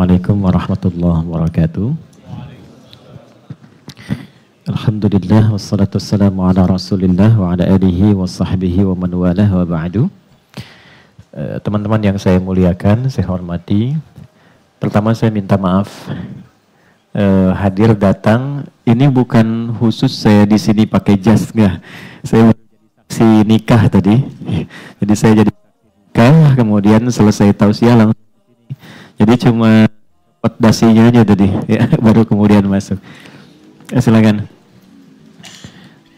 Assalamualaikum warahmatullahi wabarakatuh. Alhamdulillah wassalatu wassalamu ala Rasulillah wa ala alihi wa sahbihi wa man walah wa ba'du. Teman-teman yang saya muliakan, saya hormati. Pertama saya minta maaf hadir datang. Ini bukan khusus saya di sini pakai jas, enggak. Saya jadi saksi nikah tadi. Jadi saya jadi nikah, kemudian selesai tausiah langsung. Jadi cuma dapat dasinya aja tadi, ya, baru kemudian masuk. Silakan.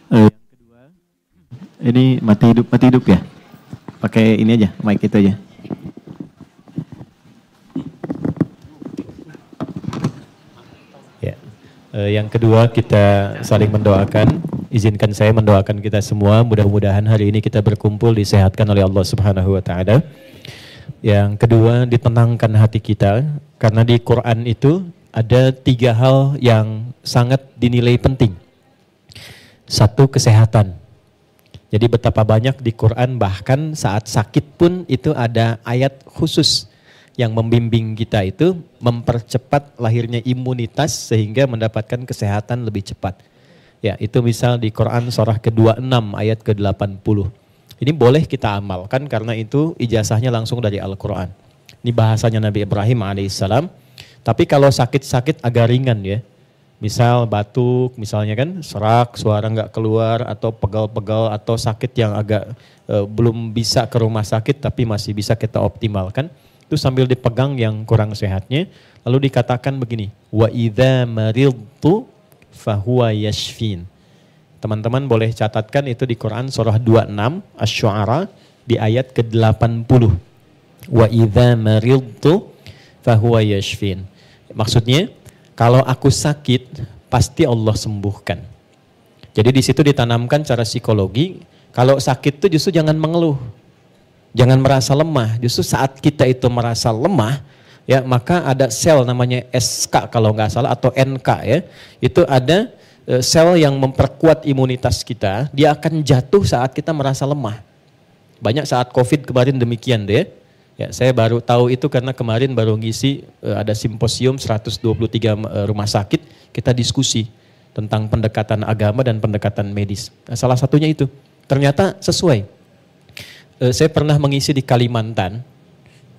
Yang kedua, ini mati hidup ya. Pakai ini aja, mic itu aja. Ya. Yang kedua kita saling mendoakan. Izinkan saya mendoakan kita semua. Mudah-mudahan hari ini kita berkumpul disehatkan oleh Allah Subhanahu Wa Taala. Yang kedua, ditenangkan hati kita, karena di Quran itu ada 3 hal yang sangat dinilai penting. 1, kesehatan. Jadi betapa banyak di Quran, bahkan saat sakit pun itu ada ayat khusus yang membimbing kita itu mempercepat lahirnya imunitas sehingga mendapatkan kesehatan lebih cepat. Ya, itu misal di Quran surah ke-26 ayat ke-80. Ini boleh kita amalkan karena itu ijazahnya langsung dari Al-Quran. Ini bahasanya Nabi Ibrahim alaihissalam. Tapi kalau sakit-sakit agak ringan ya. Misal batuk, misalnya kan serak, suara nggak keluar, atau pegal-pegal, atau sakit yang agak belum bisa ke rumah sakit tapi masih bisa kita optimalkan. Itu sambil dipegang yang kurang sehatnya. Lalu dikatakan begini, wa idza maridtu fahuwa yashfin. Teman-teman boleh catatkan itu di Quran surah 26 Asy-Syu'ara di ayat ke-80. Wa idza maridtu fahuwa yashfin. Maksudnya kalau aku sakit pasti Allah sembuhkan. Jadi di situ ditanamkan cara psikologi, kalau sakit itu justru jangan mengeluh. Jangan merasa lemah. Justru saat kita itu merasa lemah, ya maka ada sel namanya SK kalau nggak salah atau NK ya. Itu ada sel yang memperkuat imunitas kita, dia akan jatuh saat kita merasa lemah. Banyak saat COVID kemarin demikian deh. Ya, saya baru tahu itu karena kemarin baru ngisi ada simposium 123 rumah sakit, kita diskusi tentang pendekatan agama dan pendekatan medis. Nah, salah satunya itu, ternyata sesuai. Saya pernah mengisi di Kalimantan,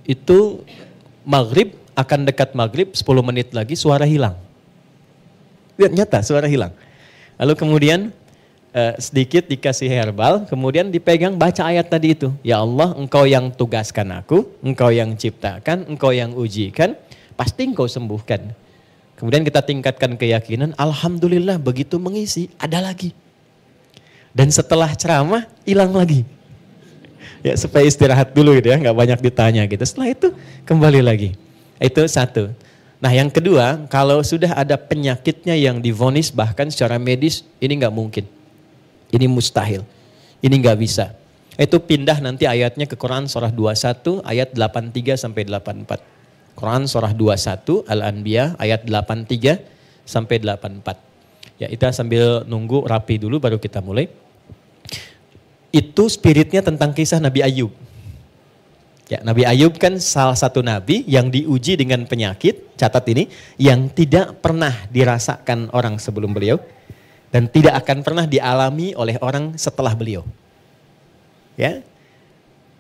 itu maghrib, akan dekat maghrib 10 menit lagi suara hilang. Lihat nyata suara hilang. Lalu kemudian sedikit dikasih herbal, kemudian dipegang baca ayat tadi itu. Ya Allah, Engkau yang tugaskan aku, Engkau yang ciptakan, Engkau yang ujikan, pasti Engkau sembuhkan. Kemudian kita tingkatkan keyakinan, alhamdulillah begitu mengisi ada lagi. Dan setelah ceramah hilang lagi. Ya supaya istirahat dulu gitu ya, nggak banyak ditanya gitu. Setelah itu kembali lagi. Itu 1. Nah yang kedua, kalau sudah ada penyakitnya yang divonis bahkan secara medis, ini nggak mungkin. Ini mustahil. Ini nggak bisa. Itu pindah nanti ayatnya ke Quran surah 21 ayat 83 sampai 84. Quran surah 21 Al-Anbiya ayat 83 sampai 84. Ya kita sambil nunggu rapi dulu baru kita mulai. Itu spiritnya tentang kisah Nabi Ayub. Ya, Nabi Ayub kan salah satu nabi yang diuji dengan penyakit, catat ini, yang tidak pernah dirasakan orang sebelum beliau dan tidak akan pernah dialami oleh orang setelah beliau. Ya.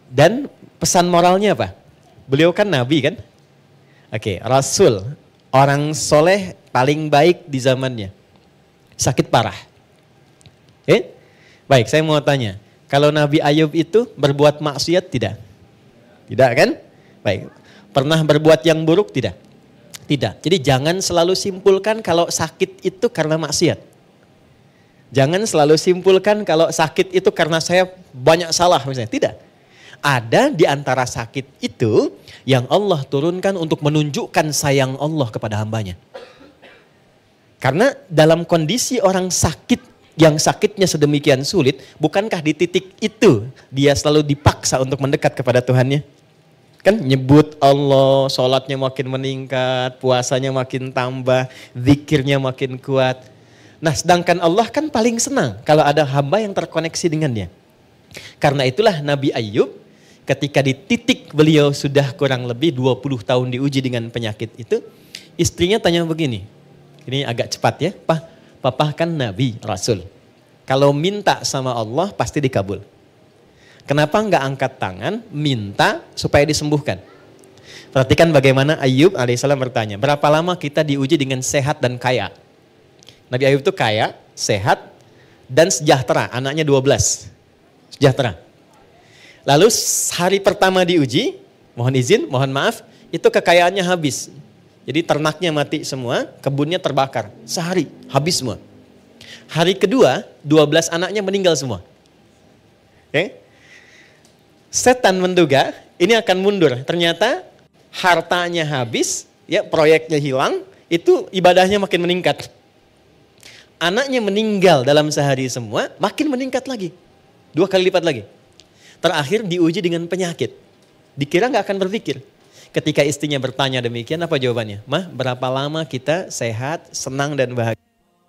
Dan pesan moralnya apa? Beliau kan nabi kan? Oke, rasul, orang soleh paling baik di zamannya. Sakit parah. Baik, saya mau tanya, kalau Nabi Ayub itu berbuat maksiat tidak? Tidak kan? Baik. Pernah berbuat yang buruk tidak? Tidak. Jadi jangan selalu simpulkan kalau sakit itu karena maksiat. Jangan selalu simpulkan kalau sakit itu karena saya banyak salah misalnya. Tidak. Ada di antara sakit itu yang Allah turunkan untuk menunjukkan sayang Allah kepada hambanya. Karena dalam kondisi orang sakit yang sakitnya sedemikian sulit, bukankah di titik itu dia selalu dipaksa untuk mendekat kepada Tuhannya? Kan nyebut Allah, sholatnya makin meningkat, puasanya makin tambah, zikirnya makin kuat. Nah sedangkan Allah kan paling senang kalau ada hamba yang terkoneksi dengannya. Karena itulah Nabi Ayub ketika di titik beliau sudah kurang lebih 20 tahun diuji dengan penyakit itu, istrinya tanya begini, ini agak cepat ya, Papa kan Nabi, Rasul. Kalau minta sama Allah pasti dikabul. Kenapa enggak angkat tangan, minta supaya disembuhkan? Perhatikan bagaimana Ayub alaihissalam bertanya, berapa lama kita diuji dengan sehat dan kaya? Nabi Ayub itu kaya, sehat, dan sejahtera, anaknya 12. Sejahtera. Lalu hari pertama diuji, mohon izin, mohon maaf, itu kekayaannya habis. Jadi ternaknya mati semua, kebunnya terbakar. Sehari, habis semua. Hari kedua, 12 anaknya meninggal semua. Okay? Setan menduga ini akan mundur. Ternyata hartanya habis, ya proyeknya hilang, itu ibadahnya makin meningkat. Anaknya meninggal dalam sehari semua, makin meningkat lagi. 2 kali lipat lagi. Terakhir diuji dengan penyakit. Dikira nggak akan berpikir. Ketika istrinya bertanya demikian, apa jawabannya? Mah, berapa lama kita sehat, senang dan bahagia?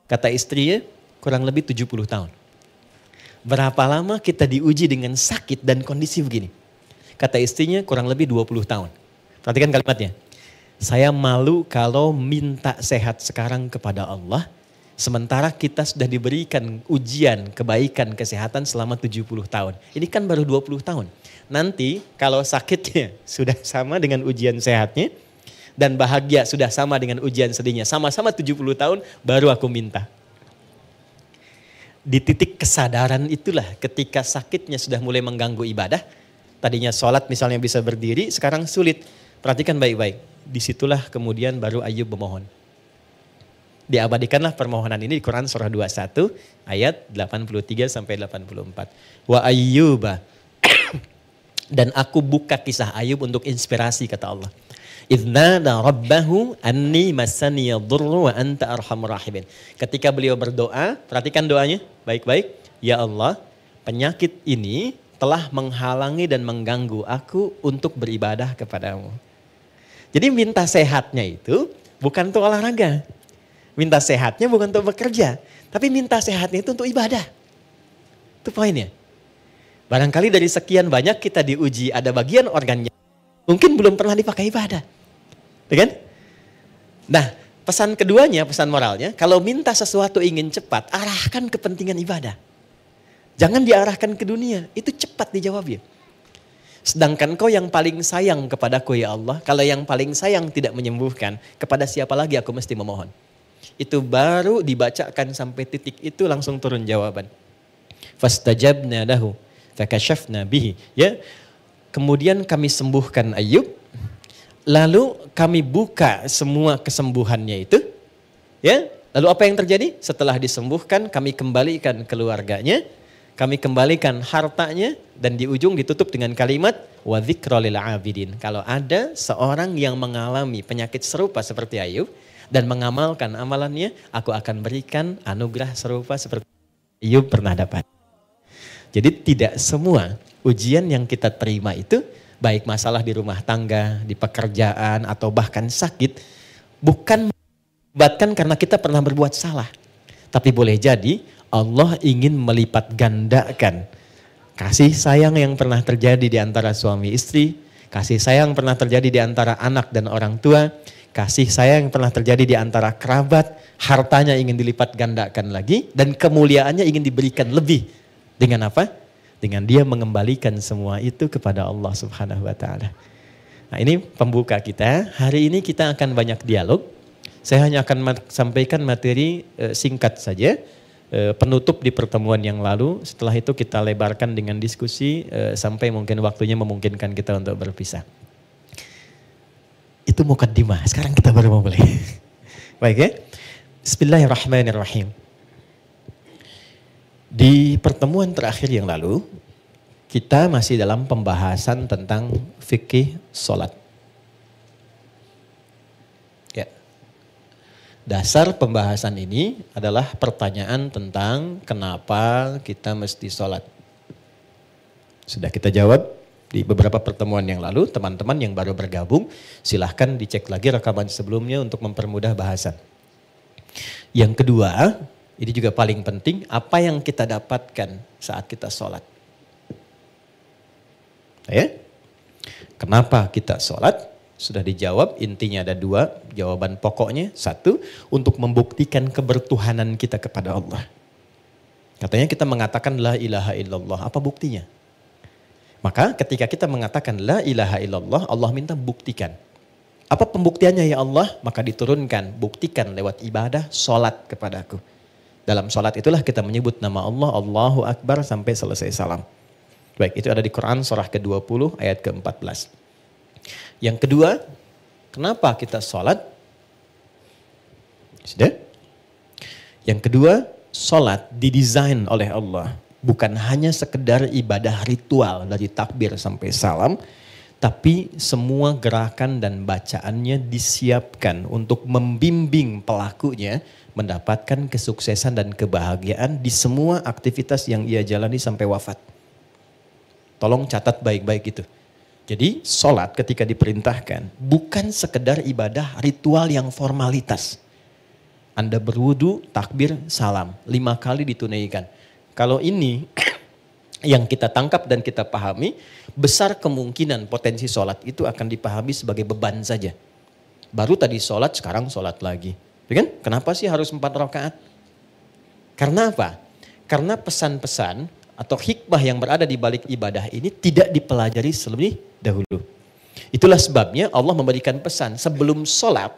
Kata istrinya, kurang lebih 70 tahun. Berapa lama kita diuji dengan sakit dan kondisi begini? Kata istrinya, kurang lebih 20 tahun. Perhatikan kalimatnya. Saya malu kalau minta sehat sekarang kepada Allah, sementara kita sudah diberikan ujian kebaikan kesehatan selama 70 tahun. Ini kan baru 20 tahun. Nanti kalau sakitnya sudah sama dengan ujian sehatnya, dan bahagia sudah sama dengan ujian sedihnya, sama-sama 70 tahun, baru aku minta. Di titik kesadaran itulah ketika sakitnya sudah mulai mengganggu ibadah, tadinya sholat misalnya bisa berdiri, sekarang sulit. Perhatikan baik-baik, disitulah kemudian baru Ayub memohon. Diabadikanlah permohonan ini di Quran surah 21 ayat 83 sampai 84. Wa Ayyuba. Dan aku buka kisah Ayub untuk inspirasi kata Allah. Idznada rabbahu anni massani yadurru wa anta arhamur rahimin. Ketika beliau berdoa, perhatikan doanya baik-baik. Ya Allah, penyakit ini telah menghalangi dan mengganggu aku untuk beribadah kepadamu. Jadi minta sehatnya itu bukan untuk olahraga. Minta sehatnya bukan untuk bekerja. Tapi minta sehatnya itu untuk ibadah. Itu poinnya. Barangkali dari sekian banyak kita diuji ada bagian organnya. Mungkin belum pernah dipakai ibadah. Kan? Nah, pesan keduanya, pesan moralnya. Kalau minta sesuatu ingin cepat, arahkan kepentingan ibadah. Jangan diarahkan ke dunia. Itu cepat dijawabnya. Sedangkan kau yang paling sayang kepadaku ya Allah. Kalau yang paling sayang tidak menyembuhkan, kepada siapa lagi aku mesti memohon. Itu baru dibacakan sampai titik itu langsung turun jawaban. Fastajabna lahu fakashafna bihi. Ya. Kemudian kami sembuhkan Ayub. Lalu kami buka semua kesembuhannya itu. Ya. Lalu apa yang terjadi? Setelah disembuhkan kami kembalikan keluarganya. Kami kembalikan hartanya dan di ujung ditutup dengan kalimat wa dzikra lil abidin. Kalau ada seorang yang mengalami penyakit serupa seperti Ayub dan mengamalkan amalannya, aku akan berikan anugerah serupa seperti Ayub pernah dapat. Jadi tidak semua ujian yang kita terima itu, baik masalah di rumah tangga, di pekerjaan, atau bahkan sakit, bukan menyebabkan karena kita pernah berbuat salah. Tapi boleh jadi Allah ingin melipat gandakan kasih sayang yang pernah terjadi di antara suami istri, kasih sayang pernah terjadi di antara anak dan orang tua, kasih sayang yang pernah terjadi di antara kerabat, hartanya ingin dilipat gandakan lagi, dan kemuliaannya ingin diberikan lebih. Dengan apa? Dengan dia mengembalikan semua itu kepada Allah Subhanahu wa Ta'ala. Nah, ini pembuka kita. Hari ini kita akan banyak dialog. Saya hanya akan sampaikan materi singkat saja. Penutup di pertemuan yang lalu. Setelah itu kita lebarkan dengan diskusi sampai mungkin waktunya memungkinkan kita untuk berpisah. Itu mukaddimah. Sekarang kita baru mau mulai. Baik ya. Bismillahirrahmanirrahim. Di pertemuan terakhir yang lalu, kita masih dalam pembahasan tentang fikih sholat. Ya. Dasar pembahasan ini adalah pertanyaan tentang kenapa kita mesti sholat. Sudah kita jawab di beberapa pertemuan yang lalu. Teman-teman yang baru bergabung, silahkan dicek lagi rekaman sebelumnya untuk mempermudah bahasan. Yang kedua, ini juga paling penting, apa yang kita dapatkan saat kita sholat. Ya? Kenapa kita sholat? Sudah dijawab, intinya ada dua, jawaban pokoknya. Satu, untuk membuktikan kebertuhanan kita kepada Allah. Katanya kita mengatakan la ilaha illallah, apa buktinya? Maka ketika kita mengatakan la ilaha illallah, Allah minta buktikan. Apa pembuktiannya ya Allah? Maka diturunkan, buktikan lewat ibadah, sholat kepadaku. Dalam sholat itulah kita menyebut nama Allah, Allahu Akbar sampai selesai salam. Baik, itu ada di Quran surah ke-20 ayat ke-14. Yang kedua, kenapa kita sholat? Sudah? Yang kedua, sholat didesain oleh Allah. Bukan hanya sekedar ibadah ritual dari takbir sampai salam, tapi semua gerakan dan bacaannya disiapkan untuk membimbing pelakunya mendapatkan kesuksesan dan kebahagiaan di semua aktivitas yang ia jalani sampai wafat. Tolong catat baik-baik itu. Jadi sholat ketika diperintahkan bukan sekedar ibadah ritual yang formalitas. Anda berwudu, takbir, salam. 5 kali ditunaikan. Kalau ini yang kita tangkap dan kita pahami, besar kemungkinan potensi sholat itu akan dipahami sebagai beban saja. Baru tadi sholat, sekarang sholat lagi. Ya kan? Kenapa sih harus 4 rakaat? Karena apa? Karena pesan-pesan atau hikmah yang berada di balik ibadah ini tidak dipelajari terlebih dahulu. Itulah sebabnya Allah memberikan pesan sebelum sholat.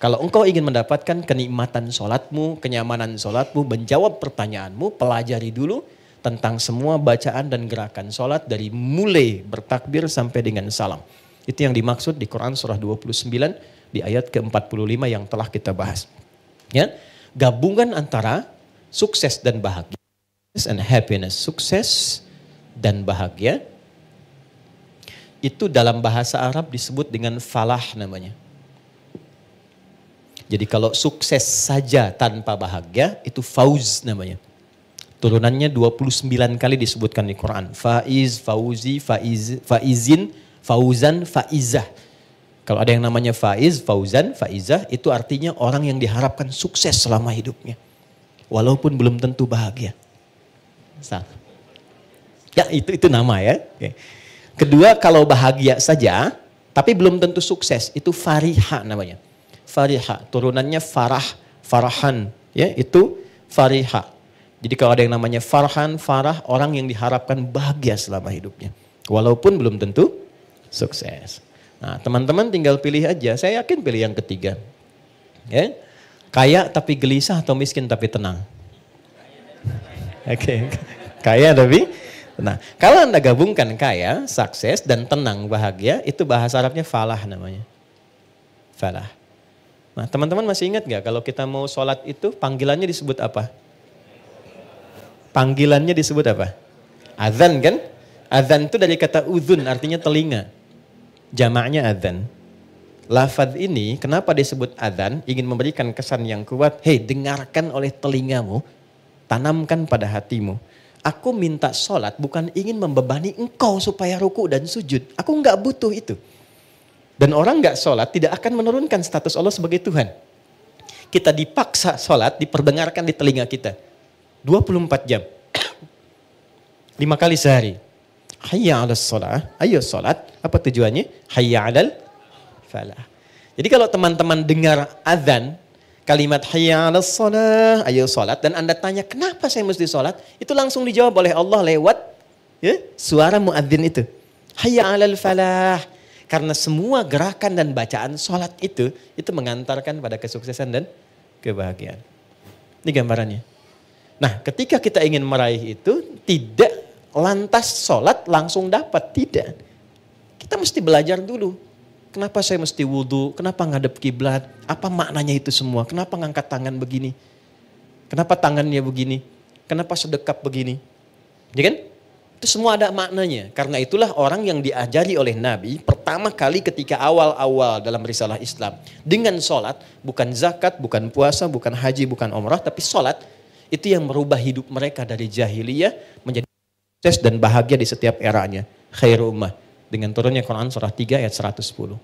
Kalau engkau ingin mendapatkan kenikmatan sholatmu, kenyamanan sholatmu, menjawab pertanyaanmu, pelajari dulu tentang semua bacaan dan gerakan sholat dari mulai bertakbir sampai dengan salam. Itu yang dimaksud di Quran surah 29 di ayat ke-45 yang telah kita bahas. Ya, gabungan antara sukses dan bahagia. And happiness, sukses dan bahagia. Itu dalam bahasa Arab disebut dengan falah namanya. Jadi kalau sukses saja tanpa bahagia itu fauz namanya. Turunannya 29 kali disebutkan di Quran. Faiz, fauzi, faizin, fauzan, faizah. Kalau ada yang namanya faiz, fauzan, faizah itu artinya orang yang diharapkan sukses selama hidupnya. Walaupun belum tentu bahagia. Ya itu nama ya. Oke. Kedua, kalau bahagia saja tapi belum tentu sukses, itu fariha namanya. Fariha, turunannya farah, farahan, ya itu fariha. Jadi kalau ada yang namanya farhan, farah, orang yang diharapkan bahagia selama hidupnya. Walaupun belum tentu sukses. Nah, teman-teman tinggal pilih aja, saya yakin pilih yang ketiga. Ya. Kaya tapi gelisah atau miskin tapi tenang? Oke. Kaya tapi tenang. Kalau Anda gabungkan kaya, sukses dan tenang, bahagia, itu bahasa Arabnya falah namanya. Falah. Nah, teman-teman masih ingat gak kalau kita mau sholat itu panggilannya disebut apa? Panggilannya disebut apa? Adzan kan? Adzan itu dari kata udhun, artinya telinga. Jamaknya adzan. Lafaz ini kenapa disebut adzan? Ingin memberikan kesan yang kuat. Hei, dengarkan oleh telingamu, tanamkan pada hatimu. Aku minta sholat bukan ingin membebani engkau supaya ruku dan sujud. Aku enggak butuh itu. Dan orang enggak sholat tidak akan menurunkan status Allah sebagai Tuhan. Kita dipaksa sholat, diperdengarkan di telinga kita. 24 jam. 5 kali sehari. Hayya 'alas sholat. Ayo sholat. Apa tujuannya? Hayya 'alal falah. Jadi kalau teman-teman dengar azan, kalimat hayya 'alas shalah, ayo salat, dan Anda tanya kenapa saya mesti salat? Itu langsung dijawab oleh Allah lewat ya, suara muadzin itu. Hayya 'alal falah. Karena semua gerakan dan bacaan salat itu mengantarkan pada kesuksesan dan kebahagiaan. Ini gambarannya. Nah, ketika kita ingin meraih itu tidak lantas salat langsung dapat, tidak. Kita mesti belajar dulu. Kenapa saya mesti wudhu? Kenapa ngadep kiblat? Apa maknanya itu semua? Kenapa ngangkat tangan begini? Kenapa tangannya begini? Kenapa sedekap begini? Ya kan? Itu semua ada maknanya. Karena itulah orang yang diajari oleh Nabi pertama kali ketika awal-awal dalam risalah Islam. Dengan sholat, bukan zakat, bukan puasa, bukan haji, bukan umrah, tapi sholat. Itu yang merubah hidup mereka dari jahiliyah menjadi sukses dan bahagia di setiap eranya. Khairu ummah. Dengan turunnya Quran surah 3 ayat 110.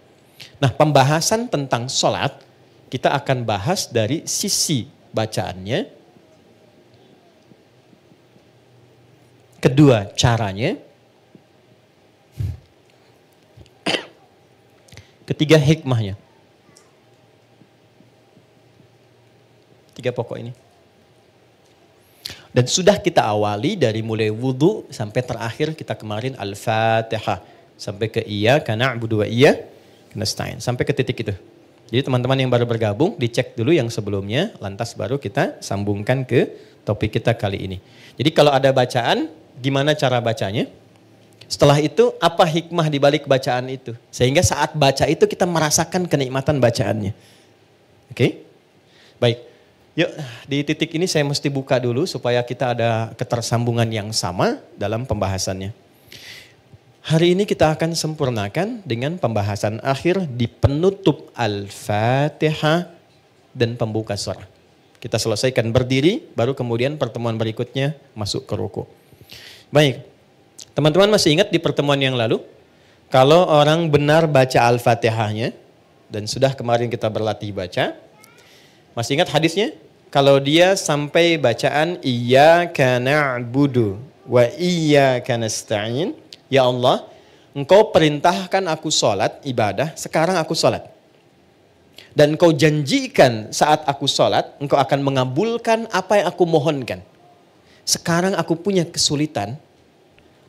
Nah, pembahasan tentang sholat kita akan bahas dari sisi bacaannya. Kedua, caranya. Ketiga hikmahnya. 3 pokok ini. Dan sudah kita awali dari mulai wudu sampai terakhir kita kemarin Al-Fatihah. Sampai ke iyyaka na'budu wa iyyaka nasta'in. Sampai ke titik itu. Jadi teman-teman yang baru bergabung dicek dulu yang sebelumnya. Lantas baru kita sambungkan ke topik kita kali ini. Jadi kalau ada bacaan, gimana cara bacanya? Setelah itu apa hikmah di balik bacaan itu? Sehingga saat baca itu kita merasakan kenikmatan bacaannya. Oke? Baik. Yuk, di titik ini saya mesti buka dulu supaya kita ada ketersambungan yang sama dalam pembahasannya. Hari ini kita akan sempurnakan dengan pembahasan akhir di penutup Al-Fatihah dan pembuka surah. Kita selesaikan berdiri, baru kemudian pertemuan berikutnya masuk ke ruku. Baik, teman-teman masih ingat di pertemuan yang lalu, kalau orang benar baca Al-Fatihahnya, dan sudah kemarin kita berlatih baca, masih ingat hadisnya? Kalau dia sampai bacaan iyyaka na'budu wa iyyaka nasta'in, ya Allah, Engkau perintahkan aku sholat, ibadah, sekarang aku sholat. Dan Engkau janjikan saat aku sholat, Engkau akan mengabulkan apa yang aku mohonkan. Sekarang aku punya kesulitan,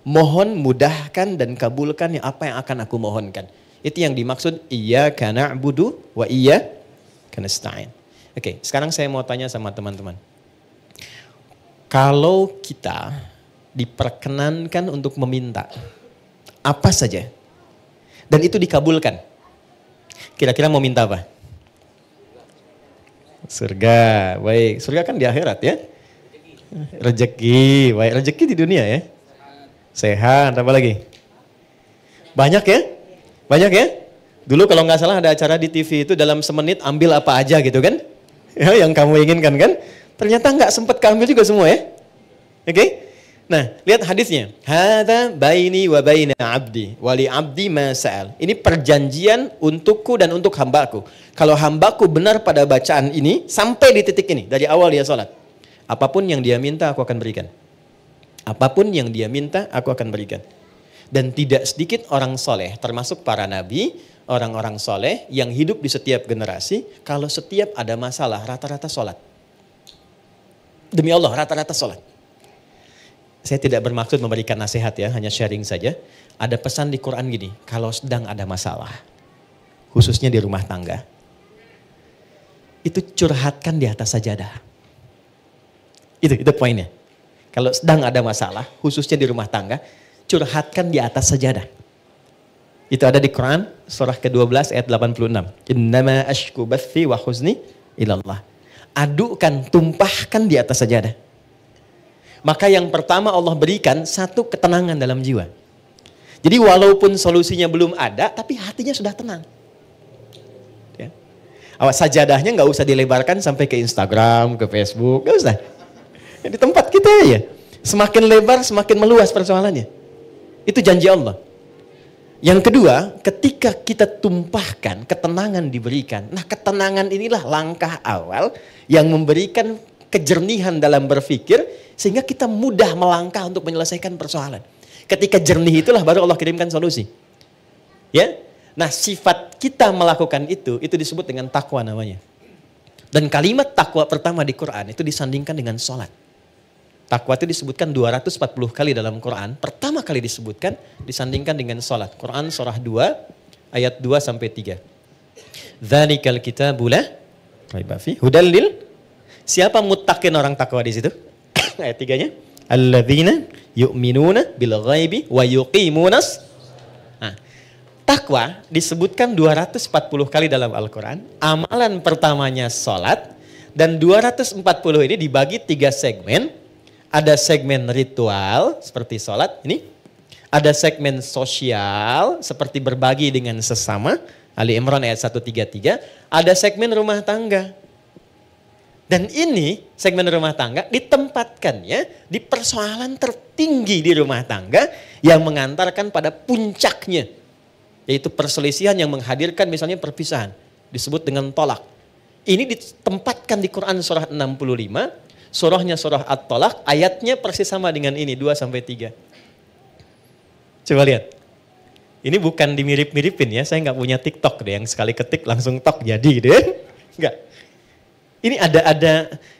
mohon mudahkan dan kabulkan yang apa yang akan aku mohonkan. Itu yang dimaksud iyyaka na'budu wa iyyaka nasta'in. Oke, sekarang saya mau tanya sama teman-teman. Kalau kita diperkenankan untuk meminta apa saja dan itu dikabulkan, kira-kira mau minta apa? Surga. Baik, surga kan di akhirat ya. Rezeki, baik, rezeki di dunia ya. Sehat, apa lagi? Banyak ya? Banyak ya? Dulu kalau nggak salah ada acara di TV itu dalam semenit ambil apa aja gitu kan? Ya, yang kamu inginkan kan? Ternyata nggak sempat keambil juga semua ya. Oke? Nah, lihat hadisnya. Hadza baini wa baina abdi wa li abdi ma sa'al. Ini perjanjian untukku dan untuk hambaku. Kalau hambaku benar pada bacaan ini sampai di titik ini dari awal dia salat. Apapun yang dia minta aku akan berikan. Apapun yang dia minta aku akan berikan. Dan tidak sedikit orang soleh termasuk para nabi, orang-orang soleh yang hidup di setiap generasi, kalau setiap ada masalah rata-rata sholat. Demi Allah rata-rata sholat. Saya tidak bermaksud memberikan nasihat ya, hanya sharing saja. Ada pesan di Quran gini, kalau sedang ada masalah, khususnya di rumah tangga, itu curhatkan di atas sajadah. Itu poinnya. Kalau sedang ada masalah, khususnya di rumah tangga, curhatkan di atas sajadah. Itu ada di Quran surah ke-12 ayat 86. Innama ashku bathi wa huzni ilallah. Adukan, tumpahkan di atas sajadah. Maka yang pertama Allah berikan satu ketenangan dalam jiwa. Jadi walaupun solusinya belum ada, tapi hatinya sudah tenang. Ya. Awas sajadahnya nggak usah dilebarkan sampai ke Instagram, ke Facebook, nggak usah. Di tempat kita ya. Semakin lebar, semakin meluas persoalannya. Itu janji Allah. Yang kedua, ketika kita tumpahkan, ketenangan diberikan. Nah, ketenangan inilah langkah awal yang memberikan kejernihan dalam berpikir sehingga kita mudah melangkah untuk menyelesaikan persoalan. Ketika jernih itulah baru Allah kirimkan solusi. Ya. Nah, sifat kita melakukan itu disebut dengan takwa namanya. Dan kalimat takwa pertama di Quran itu disandingkan dengan sholat. Takwa itu disebutkan 240 kali dalam Quran. Pertama kali disebutkan, disandingkan dengan sholat. Quran surah 2, ayat 2 sampai 3. Dzalikal kitabu la raiba fi hudal lil. Siapa muttaqin orang takwa di situ? Ayat 3-nya. Alladzina yu'minuna bil ghaibi wa yuqimunas. Nah, takwa disebutkan 240 kali dalam Al-Quran. Amalan pertamanya sholat. Dan 240 ini dibagi 3 segmen. Ada segmen ritual seperti sholat ini. Ada segmen sosial seperti berbagi dengan sesama. Ali Imran ayat 133. Ada segmen rumah tangga. Dan ini segmen rumah tangga ditempatkannya di persoalan tertinggi di rumah tangga yang mengantarkan pada puncaknya. Yaitu perselisihan yang menghadirkan misalnya perpisahan. Disebut dengan tolak. Ini ditempatkan di Quran surah 65. Surahnya surah At-Tolak, ayatnya persis sama dengan ini, 2-3. Coba lihat. Ini bukan dimirip-miripin ya, saya nggak punya TikTok deh yang sekali ketik langsung tok jadi gitu ya. Enggak. Ini ada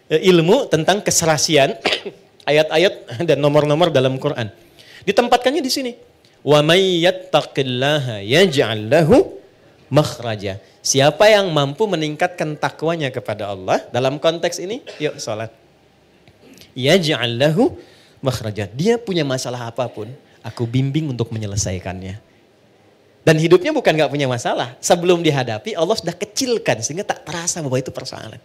ilmu tentang keserasian ayat-ayat dan nomor-nomor dalam Quran. Ditempatkannya di sini. Wa may yattaqillaha yaj'al lahu makhraja. Siapa yang mampu meningkatkan takwanya kepada Allah dalam konteks ini, yuk salat. Yaj'al lahu makhraja. Dia punya masalah apapun, aku bimbing untuk menyelesaikannya. Dan hidupnya bukan gak punya masalah. Sebelum dihadapi Allah sudah kecilkan sehingga tak terasa bahwa itu persoalan.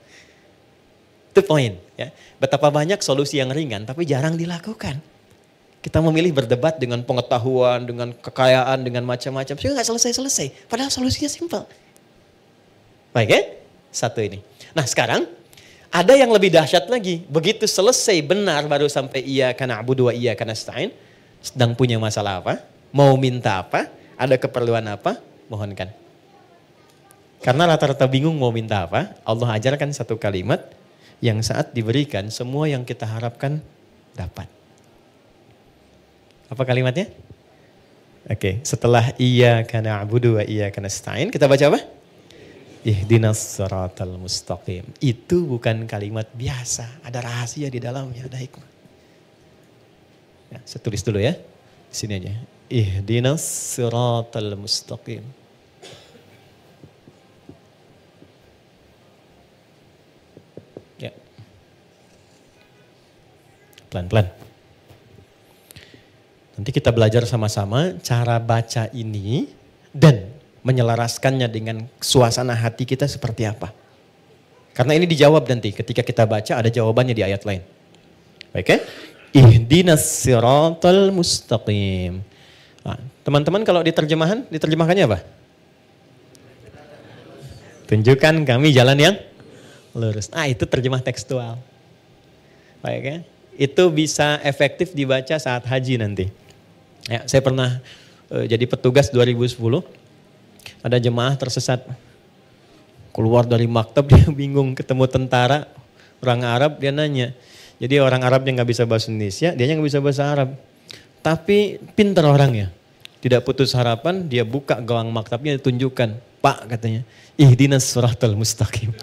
Itu poin. Ya. Betapa banyak solusi yang ringan tapi jarang dilakukan. Kita memilih berdebat dengan pengetahuan, dengan kekayaan, dengan macam-macam. Sehingga gak selesai-selesai. Padahal solusinya simpel. Baik ya? Satu ini. Nah sekarang ada yang lebih dahsyat lagi. Begitu selesai benar baru sampai iyyaka na'budu wa iyyaka nasta'in. Sedang punya masalah apa? Mau minta apa? Ada keperluan apa? Mohonkan. Karena rata-rata bingung mau minta apa, Allah ajarkan satu kalimat yang saat diberikan semua yang kita harapkan dapat. Apa kalimatnya? Oke, setelah iyyaka na'budu wa iyyaka nasta'in, kita baca apa? Ihdinas siratal mustaqim. Itu bukan kalimat biasa, ada rahasia di dalamnya, ada hikmah. Ya, saya tulis dulu ya. Di sini aja. Ihdinas siratal mustaqim. Ya. Pelan-pelan. Nanti kita belajar sama-sama cara baca ini dan menyelaraskannya dengan suasana hati kita seperti apa. Karena ini dijawab nanti ketika kita baca ada jawabannya di ayat lain. Baik ya? Ihdinas siratal mustaqim. Nah, teman-teman kalau diterjemahkannya apa? Tunjukkan kami jalan yang lurus. Ah itu terjemah tekstual. Baik ya? Itu bisa efektif dibaca saat haji nanti. Ya, saya pernah jadi petugas 2010. Ada jemaah tersesat. Keluar dari maktab dia bingung ketemu tentara orang Arab dia nanya. Jadi orang Arab yang gak bisa bahasa Indonesia, dia yang gak bisa bahasa Arab. Tapi pintar orangnya. Tidak putus harapan, dia buka gawang maktabnya ditunjukkan. Pak katanya, ihdinas siratal mustaqim.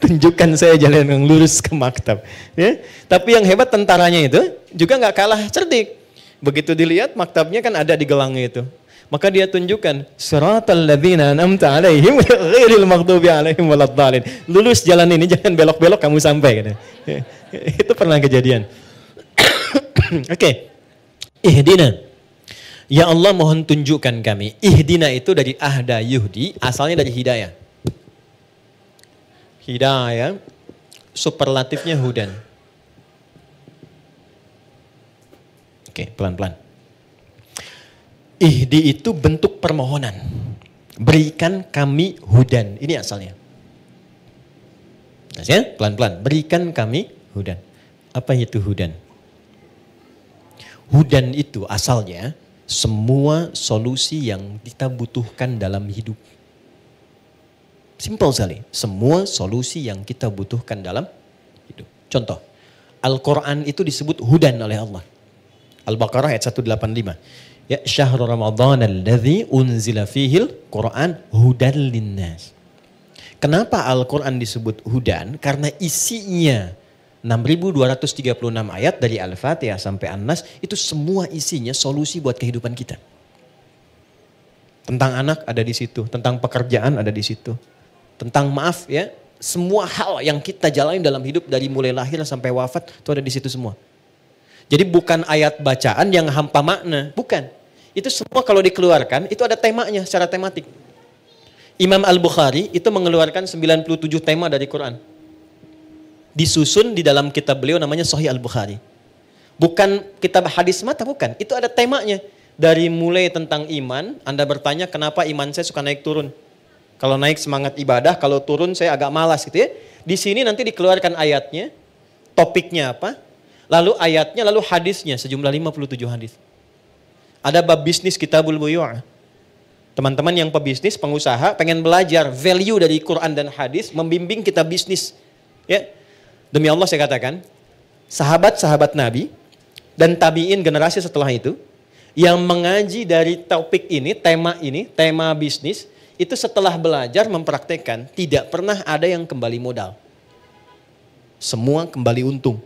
Tunjukkan saya jalan yang lurus ke maktab. Ya? Tapi yang hebat tentaranya itu juga gak kalah cerdik. Begitu dilihat maktabnya kan ada di gelangnya itu. Maka dia tunjukkan siratal ladzina an'amta 'alaihim ghairil maghdubi 'alaihim waladdallin. Lulus jalan ini jangan belok-belok kamu sampai katanya. Itu pernah kejadian. Oke. Ihdina. Ya Allah mohon tunjukkan kami. Ihdina itu dari ahda yuhdi, asalnya dari hidayah. Hidayah, superlatifnya hudan. Oke, pelan-pelan. Ihdi itu bentuk permohonan. Berikan kami hudan. Ini asalnya. Ya, pelan-pelan. Berikan kami hudan. Apa itu hudan? Hudan itu asalnya semua solusi yang kita butuhkan dalam hidup. Simpel sekali. Semua solusi yang kita butuhkan dalam hidup. Contoh, Al-Quran itu disebut hudan oleh Allah. Al-Baqarah ayat 185. Ya syahrul Ramadan alladzi unzila fihil Quran hudan linnas. Kenapa Al-Quran disebut hudan? Karena isinya 6.236 ayat dari Al-Fatihah sampai An-Nas itu semua isinya solusi buat kehidupan kita. Tentang anak ada di situ, tentang pekerjaan ada di situ. Tentang maaf ya, semua hal yang kita jalani dalam hidup dari mulai lahir sampai wafat itu ada di situ semua. Jadi bukan ayat bacaan yang hampa makna, bukan. Itu semua kalau dikeluarkan itu ada temanya secara tematik. Imam Al-Bukhari itu mengeluarkan 97 tema dari Quran. Disusun di dalam kitab beliau namanya Sahih Al-Bukhari. Bukan kitab hadis mata, bukan. Itu ada temanya. Dari mulai tentang iman, Anda bertanya kenapa iman saya suka naik turun. Kalau naik semangat ibadah, kalau turun saya agak malas gitu ya. Di sini nanti dikeluarkan ayatnya, topiknya apa, lalu ayatnya, lalu hadisnya, sejumlah 57 hadis. Ada bab bisnis kitabul buyu'. Teman-teman yang pebisnis, pengusaha, pengen belajar value dari Quran dan hadis, membimbing kita bisnis. Ya. Demi Allah saya katakan, sahabat-sahabat Nabi dan tabi'in generasi setelah itu yang mengaji dari topik ini, tema bisnis, itu setelah belajar mempraktekkan, tidak pernah ada yang kembali modal. Semua kembali untung.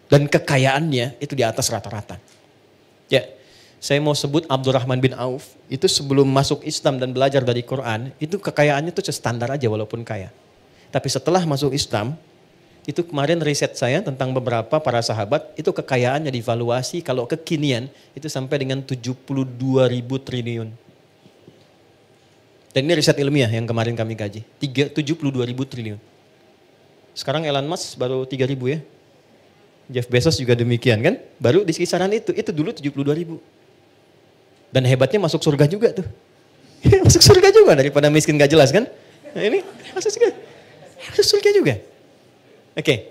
Dan kekayaannya itu di atas rata-rata. Ya, saya mau sebut Abdurrahman bin Auf, itu sebelum masuk Islam dan belajar dari Quran, itu kekayaannya itu standar aja walaupun kaya. Tapi setelah masuk Islam, itu kemarin riset saya tentang beberapa para sahabat, itu kekayaannya divaluasi kalau kekinian itu sampai dengan 72.000 triliun. Dan ini riset ilmiah yang kemarin kami kaji, 72.000 triliun. Sekarang Elon Musk baru 3.000 ya. Jeff Bezos juga demikian kan, baru di kisaran itu dulu 72.000. Dan hebatnya masuk surga juga tuh. Masuk surga juga daripada miskin gak jelas kan. Nah ini masuk surga juga. Oke,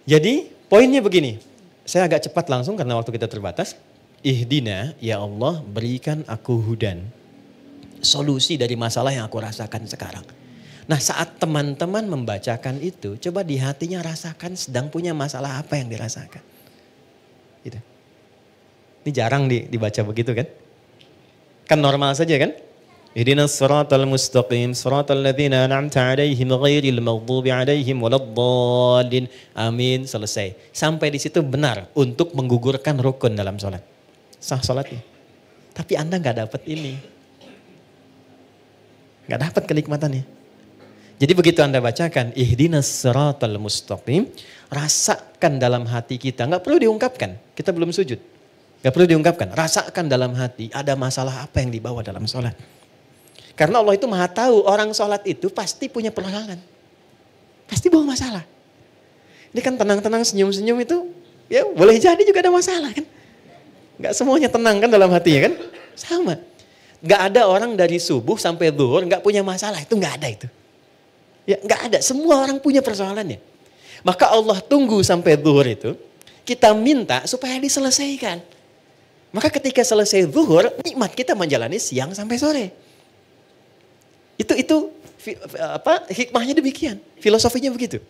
jadi poinnya begini, saya agak cepat langsung karena waktu kita terbatas. Ihdina, ya Allah berikan aku hudan, solusi dari masalah yang aku rasakan sekarang. Nah saat teman-teman membacakan itu, coba di hatinya rasakan sedang punya masalah apa yang dirasakan. Gitu. Ini jarang dibaca begitu kan? Kan normal saja kan? Ihdinas siratal mustaqim, siratal ladzina an'amta 'alaihim ghairil maghdubi 'alaihim waladdallin. Amin, selesai. Sampai di situ benar untuk menggugurkan rukun dalam salat. Sah salatnya. Tapi Anda enggak dapat ini. Enggak dapat kenikmatannya. Jadi begitu Anda bacakan ihdinas siratal mustaqim, rasakan dalam hati kita, enggak perlu diungkapkan. Kita belum sujud. Enggak perlu diungkapkan, rasakan dalam hati ada masalah apa yang dibawa dalam salat. Karena Allah itu maha tahu orang sholat itu pasti punya persoalan. Pasti bawa masalah. Ini kan tenang-tenang senyum-senyum itu ya boleh jadi juga ada masalah kan. Gak semuanya tenang kan dalam hatinya kan. Sama. Gak ada orang dari subuh sampai zuhur gak punya masalah. Itu gak ada itu. Ya gak ada. Semua orang punya persoalannya. Maka Allah tunggu sampai zuhur itu. Kita minta supaya diselesaikan. Maka ketika selesai zuhur nikmat kita menjalani siang sampai sore. Itu hikmahnya demikian, filosofinya begitu.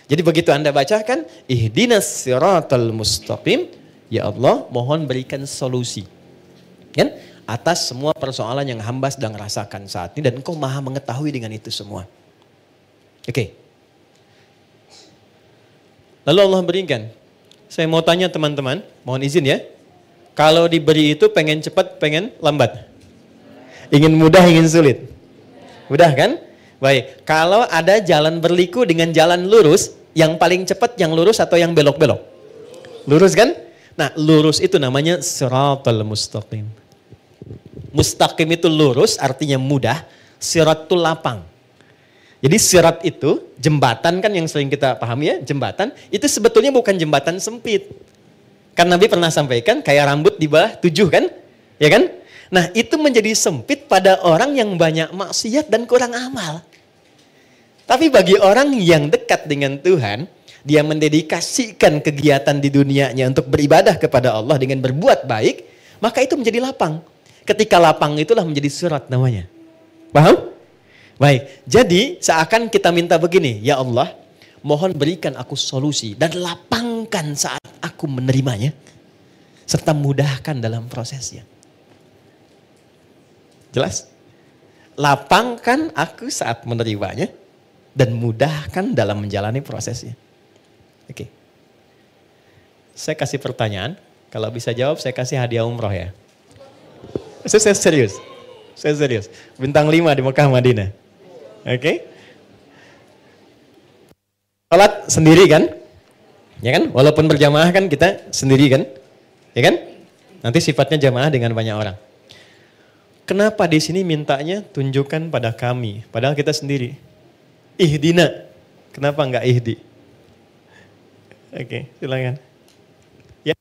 Jadi begitu Anda bacakan ihdinas siratal mustaqim, ya Allah mohon berikan solusi kan atas semua persoalan yang hamba sedang rasakan saat ini dan Engkau maha mengetahui dengan itu semua. Oke. Lalu Allah berikan. Saya mau tanya teman-teman, mohon izin ya. Kalau diberi itu pengen cepat, pengen lambat? Ingin mudah, ingin sulit? Mudah kan? Baik, kalau ada jalan berliku dengan jalan lurus, yang paling cepat yang lurus atau yang belok-belok? Lurus kan? Nah, lurus itu namanya siratal mustaqim. Mustaqim itu lurus, artinya mudah. Sirat itu lapang. Jadi sirat itu, jembatan kan yang sering kita pahami ya, jembatan, itu sebetulnya bukan jembatan sempit. Kan Nabi pernah sampaikan, kayak rambut di bawah 7 kan? Ya kan? Nah itu menjadi sempit pada orang yang banyak maksiat dan kurang amal. Tapi bagi orang yang dekat dengan Tuhan, dia mendedikasikan kegiatan di dunianya untuk beribadah kepada Allah dengan berbuat baik, maka itu menjadi lapang. Ketika lapang itulah menjadi surat namanya. Paham? Baik, jadi seakan kita minta begini, ya Allah, mohon berikan aku solusi dan lapangkan saat aku menerimanya, serta mudahkan dalam prosesnya. Jelas? Lapangkan aku saat menerimanya dan mudahkan dalam menjalani prosesnya. Oke. Saya kasih pertanyaan, kalau bisa jawab saya kasih hadiah umroh ya. Saya serius. Saya serius. Bintang 5 di Mekah Madinah. Oke. Salat sendiri kan? Ya kan? Walaupun berjamaah kan kita sendiri kan? Ya kan? Nanti sifatnya jamaah dengan banyak orang. Kenapa di sini mintanya tunjukkan pada kami, padahal kita sendiri. Ihdina. Kenapa enggak ihdi? Oke, silakan. Ya.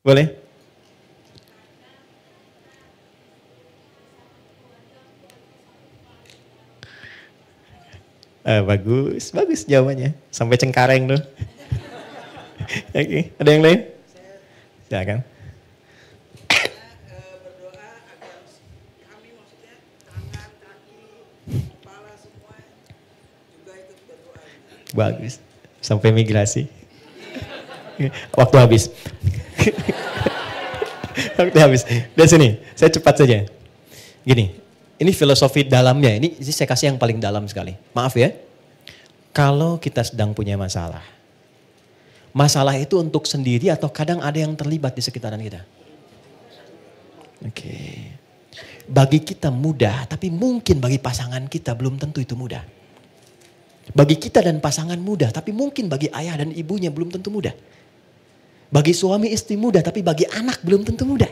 Boleh? Bagus jawabannya. Sampai Cengkareng tuh. Oke, ada yang lain? Silakan. Bagus. Sampai migrasi. Waktu habis. Waktu habis. Dari sini, saya cepat saja. Gini, ini filosofi dalamnya. Ini saya kasih yang paling dalam sekali. Maaf ya. Kalau kita sedang punya masalah. Masalah itu untuk sendiri atau kadang ada yang terlibat di sekitaran kita. Oke. Bagi kita mudah, tapi mungkin bagi pasangan kita belum tentu itu mudah. Bagi kita dan pasangan mudah, tapi mungkin bagi ayah dan ibunya belum tentu mudah. Bagi suami istri mudah, tapi bagi anak belum tentu mudah.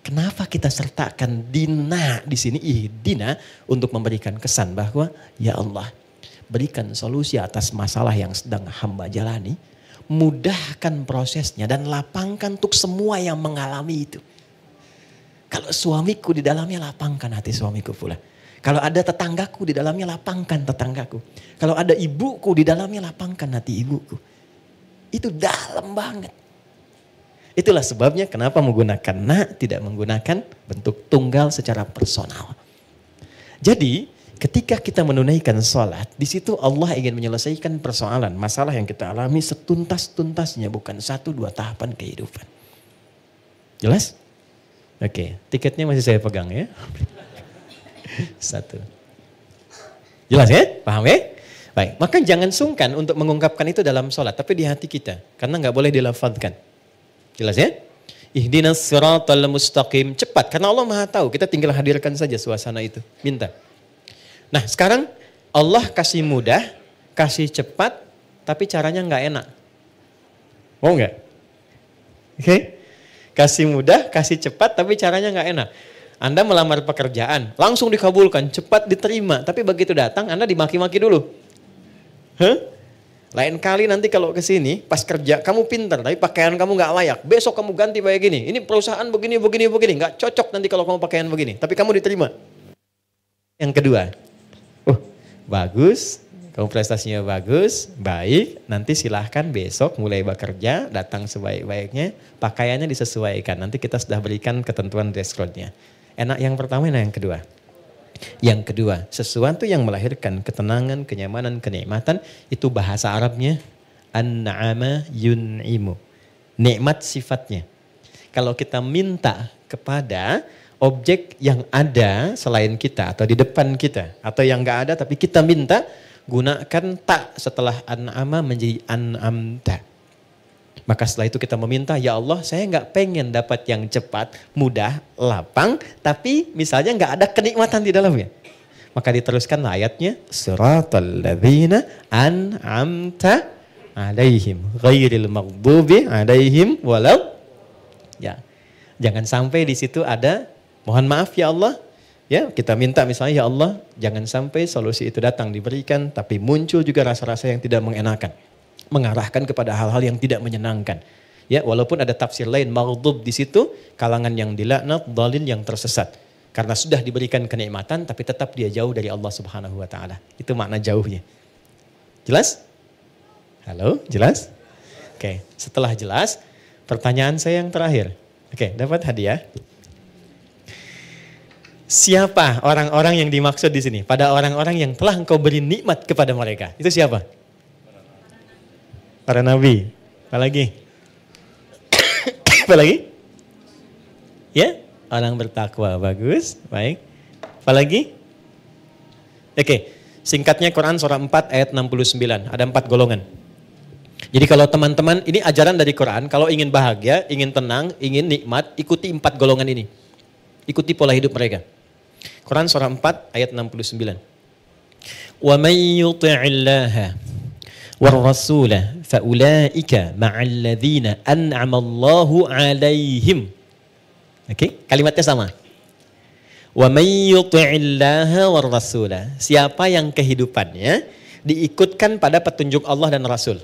Kenapa kita sertakan dina di sini, ihdina, untuk memberikan kesan bahwa ya Allah, berikan solusi atas masalah yang sedang hamba jalani, mudahkan prosesnya dan lapangkan untuk semua yang mengalami itu. Kalau suamiku di dalamnya, lapangkan hati suamiku pula. Kalau ada tetanggaku di dalamnya, lapangkan tetanggaku. Kalau ada ibuku di dalamnya, lapangkan hati ibuku. Itu dalam banget. Itulah sebabnya kenapa menggunakan na, tidak menggunakan bentuk tunggal secara personal. Jadi ketika kita menunaikan sholat, di situ Allah ingin menyelesaikan persoalan, masalah yang kita alami setuntas-tuntasnya, bukan 1-2 tahapan kehidupan. Jelas? Oke, tiketnya masih saya pegang ya. 1. Jelas ya? Paham ya? Baik, maka jangan sungkan untuk mengungkapkan itu dalam sholat, tapi di hati kita, karena nggak boleh dilafadzkan. Jelas ya? Ihdinas siratal mustaqim. Cepat, karena Allah Maha tahu, kita tinggal hadirkan saja suasana itu. Minta. Nah sekarang Allah kasih mudah, kasih cepat, tapi caranya nggak enak. Mau nggak? Oke? Kasih mudah, kasih cepat, tapi caranya nggak enak. Anda melamar pekerjaan, langsung dikabulkan, cepat diterima. Tapi begitu datang, Anda dimaki-maki dulu. Lain kali nanti kalau ke sini, pas kerja, kamu pintar, tapi pakaian kamu nggak layak. Besok kamu ganti kayak gini. Ini perusahaan begini. Nggak cocok nanti kalau kamu pakaian begini. Tapi kamu diterima. Yang kedua, bagus, kamu prestasinya bagus, baik, nanti silahkan besok mulai bekerja, datang sebaik-baiknya, pakaiannya disesuaikan. Nanti kita sudah berikan ketentuan dress code-nya. Enak yang pertama, enak yang kedua. Yang kedua, sesuatu yang melahirkan ketenangan, kenyamanan, kenikmatan, itu bahasa Arabnya an-na'ama yun'imu. Nikmat sifatnya. Kalau kita minta kepada objek yang ada selain kita atau di depan kita, atau yang gak ada tapi kita minta, gunakan tak setelah an'ama menjadi an'amta. Maka setelah itu kita meminta, ya Allah saya gak pengen dapat yang cepat, mudah, lapang, tapi misalnya gak ada kenikmatan di dalamnya. Maka diteruskan ayatnya, siratal ladzina an'amta alaihim ghairil maghdubi alaihim walau. Ya. Jangan sampai di situ ada, mohon maaf ya Allah, ya kita minta misalnya ya Allah jangan sampai solusi itu datang diberikan, tapi muncul juga rasa-rasa yang tidak mengenakan, mengarahkan kepada hal-hal yang tidak menyenangkan. Ya, walaupun ada tafsir lain maghdub di situ, kalangan yang dilaknat, dhalin yang tersesat. Karena sudah diberikan kenikmatan tapi tetap dia jauh dari Allah Subhanahu wa taala. Itu makna jauhnya. Jelas? Halo, jelas? Oke, setelah jelas, pertanyaan saya yang terakhir. Oke, dapat hadiah. Siapa orang-orang yang dimaksud di sini? Pada orang-orang yang telah engkau beri nikmat kepada mereka. Itu siapa? Para nabi. Apa lagi? Apa lagi? Ya, orang bertakwa. Bagus, baik. Apa lagi? Oke, singkatnya Quran surah 4 ayat 69. Ada 4 golongan. Jadi kalau teman-teman, ini ajaran dari Quran, kalau ingin bahagia, ingin tenang, ingin nikmat, ikuti 4 golongan ini. Ikuti pola hidup mereka. Quran surah 4 ayat 69. Wa may yuti'illaha war rasulah fa ulaika ma'al ladzina an'ama Allahu 'alaihim. Oke, kalimatnya sama. Wa may yuti'illaha war rasulah. Siapa yang kehidupannya diikutkan pada petunjuk Allah dan Rasul.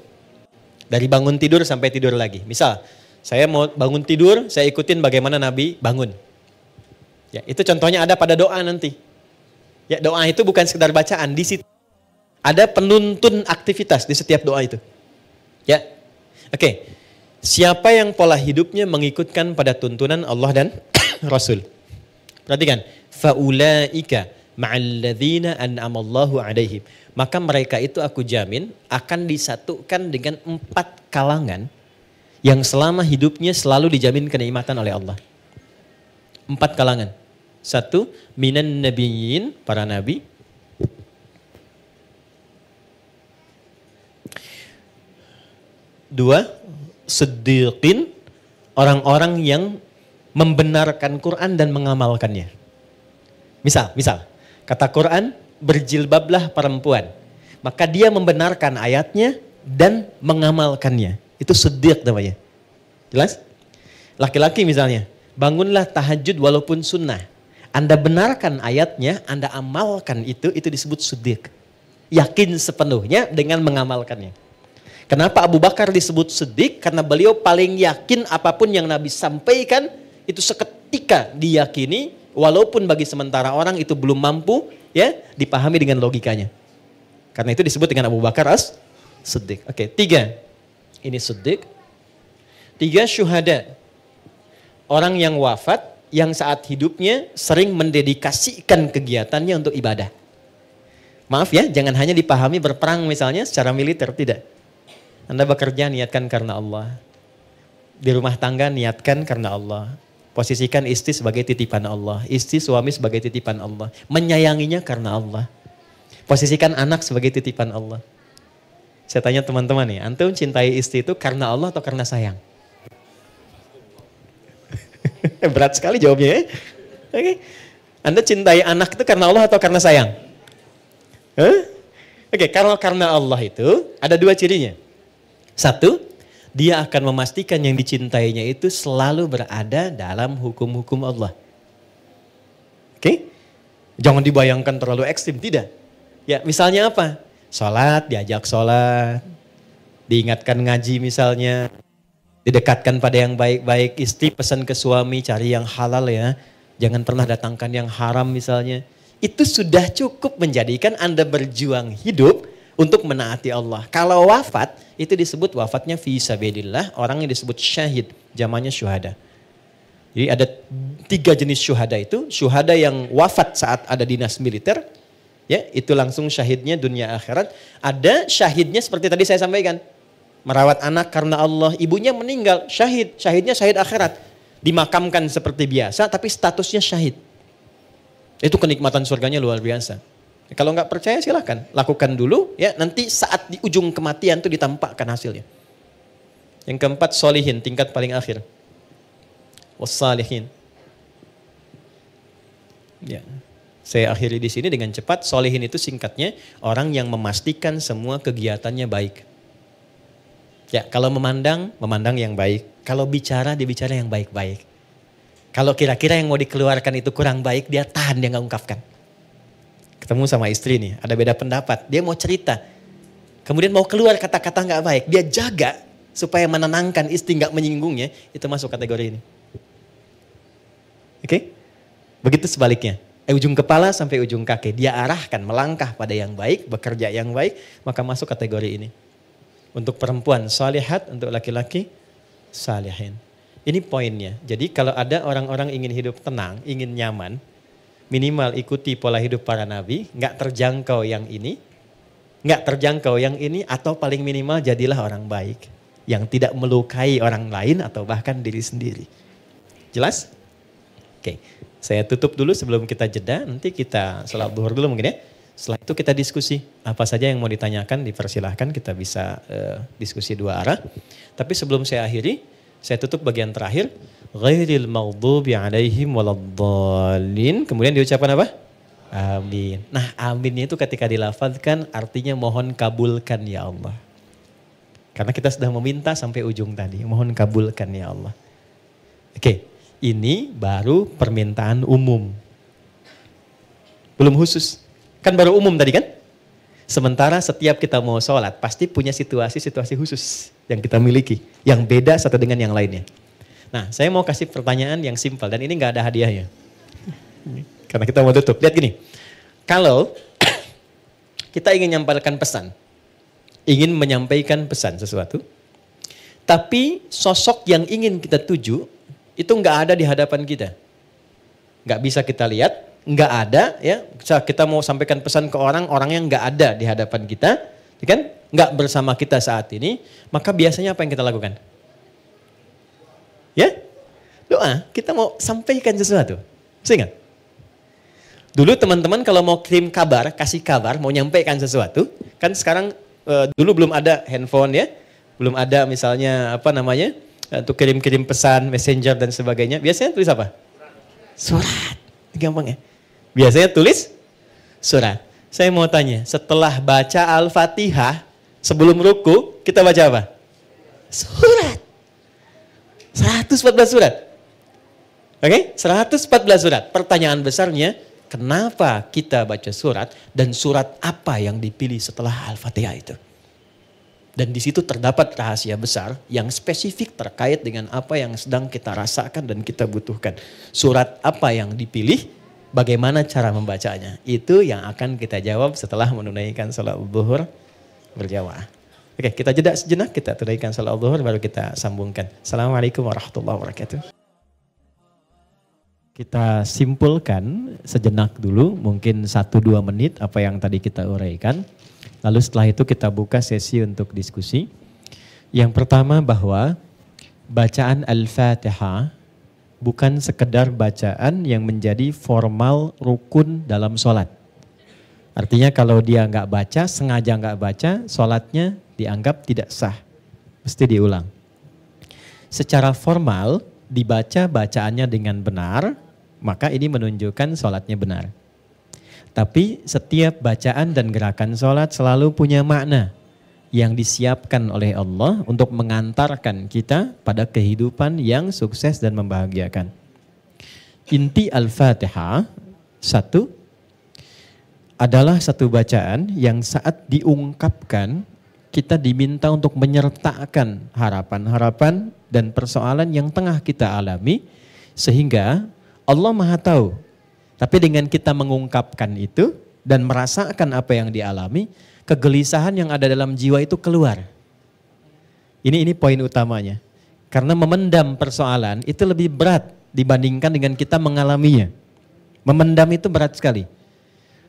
Dari bangun tidur sampai tidur lagi. Misal, saya mau bangun tidur, saya ikutin bagaimana Nabi bangun. Ya, itu contohnya ada pada doa nanti. Ya, doa itu bukan sekedar bacaan, di situ ada penuntun aktivitas di setiap doa itu. Ya. Oke. Siapa yang pola hidupnya mengikutkan pada tuntunan Allah dan Rasul. Perhatikan, faulaika ma'al ladzina an'ama Allahu 'alaihim. Maka mereka itu aku jamin akan disatukan dengan 4 kalangan yang selama hidupnya selalu dijamin kenikmatan oleh Allah. 4 kalangan. 1, minan nabiyyin, para nabi. 2, siddiqin, orang-orang yang membenarkan Quran dan mengamalkannya. Misal, kata Quran, berjilbablah perempuan. Maka dia membenarkan ayatnya dan mengamalkannya. Itu siddiq namanya. Jelas? Laki-laki misalnya, bangunlah tahajud walaupun sunnah. Anda benarkan ayatnya, Anda amalkan itu disebut siddiq. Yakin sepenuhnya dengan mengamalkannya. Kenapa Abu Bakar disebut siddiq? Karena beliau paling yakin apapun yang Nabi sampaikan, itu seketika diyakini, walaupun bagi sementara orang itu belum mampu ya dipahami dengan logikanya. Karena itu disebut dengan Abu Bakar as-siddiq. Oke, 3. Ini siddiq. 3, syuhada. Orang yang wafat, yang saat hidupnya sering mendedikasikan kegiatannya untuk ibadah. Maaf ya, jangan hanya dipahami berperang misalnya secara militer, tidak. Anda bekerja niatkan karena Allah. Di rumah tangga niatkan karena Allah. Posisikan istri sebagai titipan Allah. Istri suami sebagai titipan Allah. Menyayanginya karena Allah. Posisikan anak sebagai titipan Allah. Saya tanya teman-teman nih, antum cintai istri itu karena Allah atau karena sayang? Berat sekali jawabnya ya. Oke. Anda cintai anak itu karena Allah atau karena sayang? Oke, kalau karena Allah itu ada 2 cirinya. 1, dia akan memastikan yang dicintainya itu selalu berada dalam hukum-hukum Allah. Oke? Jangan dibayangkan terlalu ekstrim, tidak. Ya, misalnya apa? Sholat, diajak sholat. Diingatkan ngaji misalnya. Didekatkan pada yang baik-baik. Istri pesan ke suami, cari yang halal ya. Jangan pernah datangkan yang haram misalnya. Itu sudah cukup menjadikan Anda berjuang hidup untuk menaati Allah. Kalau wafat, itu disebut wafatnya fi sabilillah. Orang yang disebut syahid, zamannya syuhada. Jadi ada 3 jenis syuhada itu. Syuhada yang wafat saat ada dinas militer. Ya, itu langsung syahidnya dunia akhirat. Ada syahidnya seperti tadi saya sampaikan. Merawat anak karena Allah. Ibunya meninggal, syahid. Syahidnya syahid akhirat. Dimakamkan seperti biasa, tapi statusnya syahid. Itu kenikmatan surganya luar biasa. Kalau nggak percaya silakan. Lakukan dulu, ya nanti saat di ujung kematian itu ditampakkan hasilnya. Yang keempat, solihin, tingkat paling akhir. Wassalihin. Ya. Saya akhiri di sini dengan cepat. Solihin itu singkatnya orang yang memastikan semua kegiatannya baik. Ya, kalau memandang yang baik. Kalau bicara, dia bicara yang baik-baik. Kalau kira-kira yang mau dikeluarkan itu kurang baik, dia tahan, dia nggak ungkapkan. Ketemu sama istri nih, ada beda pendapat. Dia mau cerita. Kemudian mau keluar kata-kata nggak baik. Dia jaga supaya menenangkan istri, nggak menyinggungnya. Itu masuk kategori ini. Oke? Begitu sebaliknya. Ujung kepala sampai ujung kaki. Dia arahkan melangkah pada yang baik, bekerja yang baik, maka masuk kategori ini. Untuk perempuan salihat, untuk laki-laki salihin. Ini poinnya. Jadi kalau ada orang-orang ingin hidup tenang, ingin nyaman, minimal ikuti pola hidup para nabi, nggak terjangkau yang ini, atau paling minimal jadilah orang baik. Yang tidak melukai orang lain atau bahkan diri sendiri. Jelas? Oke. Saya tutup dulu sebelum kita jeda, nanti kita sholat zuhur dulu mungkin ya. Setelah itu kita diskusi, apa saja yang mau ditanyakan dipersilahkan, kita bisa diskusi 2 arah. Tapi sebelum saya akhiri, saya tutup bagian terakhir. Ghairil maghdubi alaihim waladdallin. Kemudian diucapkan apa? Amin. Nah aminnya itu ketika dilafadzkan artinya mohon kabulkan ya Allah. Karena kita sudah meminta sampai ujung tadi, mohon kabulkan ya Allah. Oke. Ini baru permintaan umum. Belum khusus. Kan baru umum tadi kan? Sementara setiap kita mau sholat pasti punya situasi-situasi khusus yang kita miliki. Yang beda satu dengan yang lainnya. Nah saya mau kasih pertanyaan yang simpel dan ini gak ada hadiahnya. Karena kita mau tutup. Lihat gini. Kalau kita ingin menyampaikan pesan. Ingin menyampaikan pesan sesuatu. Tapi sosok yang ingin kita tuju itu nggak ada di hadapan kita. Nggak bisa kita lihat, nggak ada ya. Kita mau sampaikan pesan ke orang yang nggak ada di hadapan kita, kan? Nggak bersama kita saat ini, maka biasanya apa yang kita lakukan? Ya? Doa, kita mau sampaikan sesuatu. Ingat? Dulu teman-teman kalau mau kirim kabar, kasih kabar, mau nyampaikan sesuatu, kan sekarang dulu belum ada handphone ya, belum ada misalnya untuk kirim-kirim pesan, messenger dan sebagainya. Biasanya tulis apa? Surat. Gampang ya. Biasanya tulis surat. Saya mau tanya, setelah baca Al-Fatihah, sebelum ruku, kita baca apa? Surat. 114 surat. Oke? 114 surat. Pertanyaan besarnya, kenapa kita baca surat dan surat apa yang dipilih setelah Al-Fatihah itu? Dan di situ terdapat rahasia besar yang spesifik terkait dengan apa yang sedang kita rasakan dan kita butuhkan. Surat apa yang dipilih, bagaimana cara membacanya? Itu yang akan kita jawab setelah menunaikan salat zuhur berjamaah. Oke, kita jeda sejenak, kita tunaikan salat zuhur baru kita sambungkan. Assalamualaikum warahmatullahi wabarakatuh. Kita simpulkan sejenak dulu, mungkin 1-2 menit apa yang tadi kita uraikan. Lalu setelah itu kita buka sesi untuk diskusi. Yang pertama bahwa bacaan Al-Fatihah bukan sekedar bacaan yang menjadi formal rukun dalam sholat. Artinya kalau dia nggak baca, sengaja nggak baca, sholatnya dianggap tidak sah. Mesti diulang. Secara formal, dibaca bacaannya dengan benar, maka ini menunjukkan sholatnya benar. Tapi setiap bacaan dan gerakan sholat selalu punya makna yang disiapkan oleh Allah untuk mengantarkan kita pada kehidupan yang sukses dan membahagiakan. Inti Al-Fatihah, satu, adalah satu bacaan yang saat diungkapkan kita diminta untuk menyertakan harapan-harapan dan persoalan yang tengah kita alami, sehingga Allah Maha Tahu. Tapi dengan kita mengungkapkan itu dan merasakan apa yang dialami, kegelisahan yang ada dalam jiwa itu keluar. Ini poin utamanya. Karena memendam persoalan itu lebih berat dibandingkan dengan kita mengalaminya. Memendam itu berat sekali.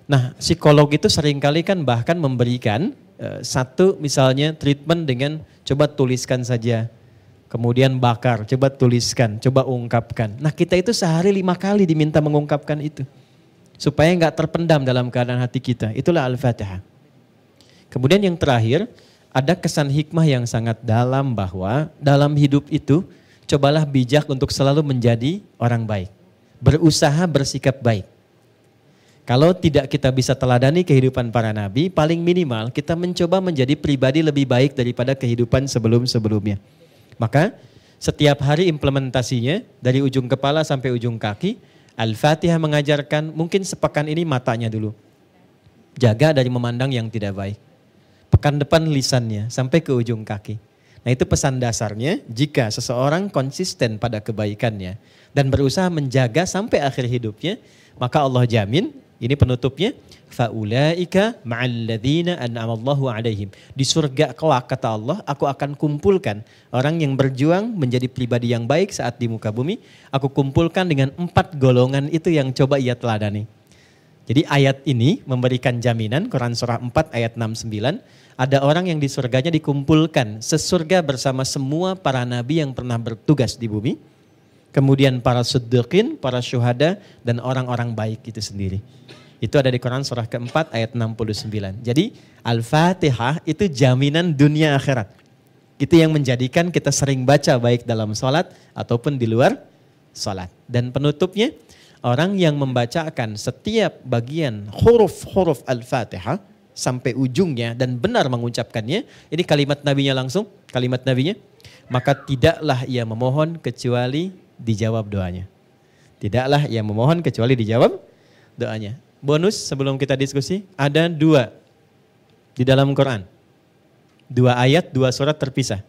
Nah, psikolog itu seringkali kan bahkan memberikan satu misalnya treatment dengan coba tuliskan saja. Kemudian bakar, coba tuliskan, coba ungkapkan. Nah, kita itu sehari 5 kali diminta mengungkapkan itu. Supaya nggak terpendam dalam keadaan hati kita. Itulah Al-Fatihah. Kemudian yang terakhir, ada kesan hikmah yang sangat dalam bahwa dalam hidup itu, cobalah bijak untuk selalu menjadi orang baik. Berusaha bersikap baik. Kalau tidak kita bisa teladani kehidupan para nabi, paling minimal kita mencoba menjadi pribadi lebih baik daripada kehidupan sebelum-sebelumnya. Maka setiap hari implementasinya dari ujung kepala sampai ujung kaki, Al-Fatihah mengajarkan mungkin sepekan ini matanya dulu. Jaga dari memandang yang tidak baik. Pekan depan lisannya sampai ke ujung kaki. Nah, itu pesan dasarnya jika seseorang konsisten pada kebaikannya dan berusaha menjaga sampai akhir hidupnya, maka Allah jamin, ini penutupnya, faulaika ma'alladzina an'amallahu 'alaihim. Di surga kelak kata Allah, aku akan kumpulkan orang yang berjuang menjadi pribadi yang baik saat di muka bumi. Aku kumpulkan dengan 4 golongan itu yang coba ia teladani. Jadi ayat ini memberikan jaminan, Quran surah 4 ayat 69, ada orang yang di surganya dikumpulkan sesurga bersama semua para nabi yang pernah bertugas di bumi. Kemudian para siddiqin, para syuhada, dan orang-orang baik itu sendiri. Itu ada di Quran surah keempat ayat 69. Jadi Al-Fatihah itu jaminan dunia akhirat. Itu yang menjadikan kita sering baca baik dalam sholat ataupun di luar sholat. Dan penutupnya, orang yang membacakan setiap bagian huruf-huruf Al-Fatihah sampai ujungnya dan benar mengucapkannya, ini kalimat nabinya langsung, kalimat nabinya, maka tidaklah ia memohon kecuali dijawab doanya. Tidaklah ia memohon kecuali dijawab doanya. Bonus sebelum kita diskusi, ada 2 di dalam Quran. 2 ayat, 2 surat terpisah.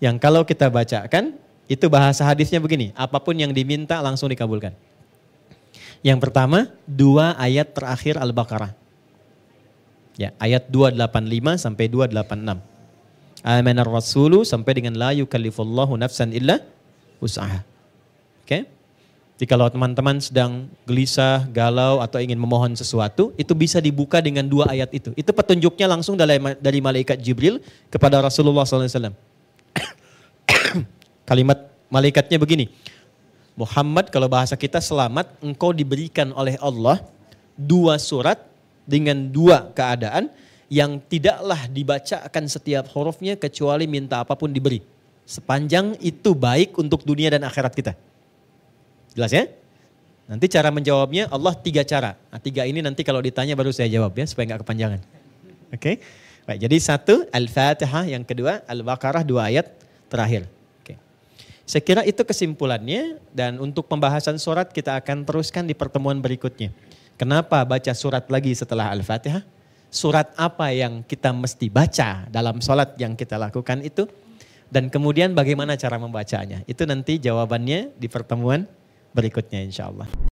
Yang kalau kita bacakan, itu bahasa hadisnya begini, apapun yang diminta langsung dikabulkan. Yang pertama, 2 ayat terakhir Al-Baqarah. Ya, ayat 285 sampai 286. Amanar Rasulu sampai dengan la yukallifullahu nafsan illa wus'aha. Oke? Jadi kalau teman-teman sedang gelisah, galau atau ingin memohon sesuatu, itu bisa dibuka dengan 2 ayat itu. Itu petunjuknya langsung dari malaikat Jibril kepada Rasulullah SAW. Kalimat malaikatnya begini, Muhammad kalau bahasa kita selamat, engkau diberikan oleh Allah 2 surat dengan 2 keadaan yang tidaklah dibacakan setiap hurufnya kecuali minta apapun diberi. Sepanjang itu baik untuk dunia dan akhirat kita. Jelas ya? Nanti cara menjawabnya Allah 3 cara. Nah, 3 ini nanti kalau ditanya baru saya jawab ya supaya nggak kepanjangan. Oke? Baik, jadi 1 Al-Fatihah, yang kedua Al-Baqarah 2 ayat terakhir. Oke. Saya kira itu kesimpulannya dan untuk pembahasan surat kita akan teruskan di pertemuan berikutnya. Kenapa baca surat lagi setelah Al-Fatihah? Surat apa yang kita mesti baca dalam sholat yang kita lakukan itu? Dan kemudian bagaimana cara membacanya? Itu nanti jawabannya di pertemuan berikutnya insya Allah.